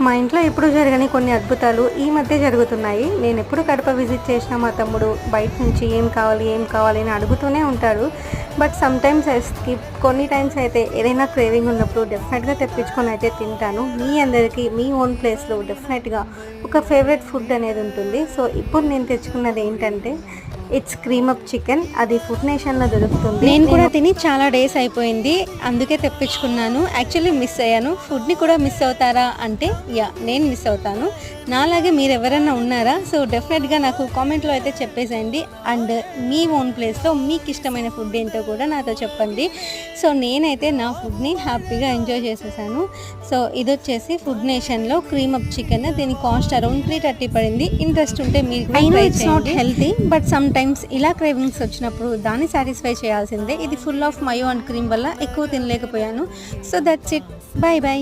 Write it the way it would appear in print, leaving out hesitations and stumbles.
మా ఇంట్లో ఎప్పుడు జరగని కొన్ని అద్భుతాలు ఈ మధ్య జరుగుతున్నాయి. నేను ఎప్పుడు కడప విజిట్ చేసినా మా తమ్ముడు బయట నుంచి ఏం కావాలి అని అడుగుతూనే ఉంటాడు. But sometimes I skip. కొన్ని టైమ్స్ అయితే ఏదైనా క్రేవింగ్ ఉన్నప్పుడు డెఫినెట్గా తెప్పించుకొని అయితే తింటాను. మీ అందరికీ మీ ఓన్ ప్లేస్లో డెఫినెట్గా ఒక ఫేవరెట్ ఫుడ్ అనేది ఉంటుంది. సో ఇప్పుడు నేను తెచ్చుకున్నది ఏంటంటే ఇట్స్ క్రీమ్ అప్ చికెన్. అది ఫుడ్ నేషన్లో దొరుకుతుంది. నేను కూడా తిని చాలా డేస్ అయిపోయింది, అందుకే తెప్పించుకున్నాను. యాక్చువల్లీ మిస్ అయ్యాను. ఫుడ్ని కూడా మిస్ అవుతారా అంటే నేను మిస్ అవుతాను. నాలాగే మీరు ఎవరైనా ఉన్నారా? సో డెఫినెట్గా నాకు కామెంట్లో అయితే చెప్పేసేయండి. అండ్ మీ ఓన్ ప్లేస్లో మీకు ఇష్టమైన ఫుడ్ ఏంటో కూడా నాతో చెప్పండి. సో నేనైతే నా ఫుడ్ని హ్యాపీగా ఎంజాయ్ చేసేసాను. సో ఇది వచ్చేసి ఫుడ్ నేషన్లో క్రీమ్ అప్ చికెన్. దీని కాస్ట్ అరౌండ్ 330 పడింది. ఇంట్రెస్ట్ ఉంటే మీరు it's not healthy, but sometimes ఇలా క్రేవింగ్స్ వచ్చినప్పుడు దాన్ని సాటిస్ఫై చేయాల్సిందే. ఇది full of mayo and cream వల్ల ఎక్కువ తినలేకపోయాను. So that's it. Bye by.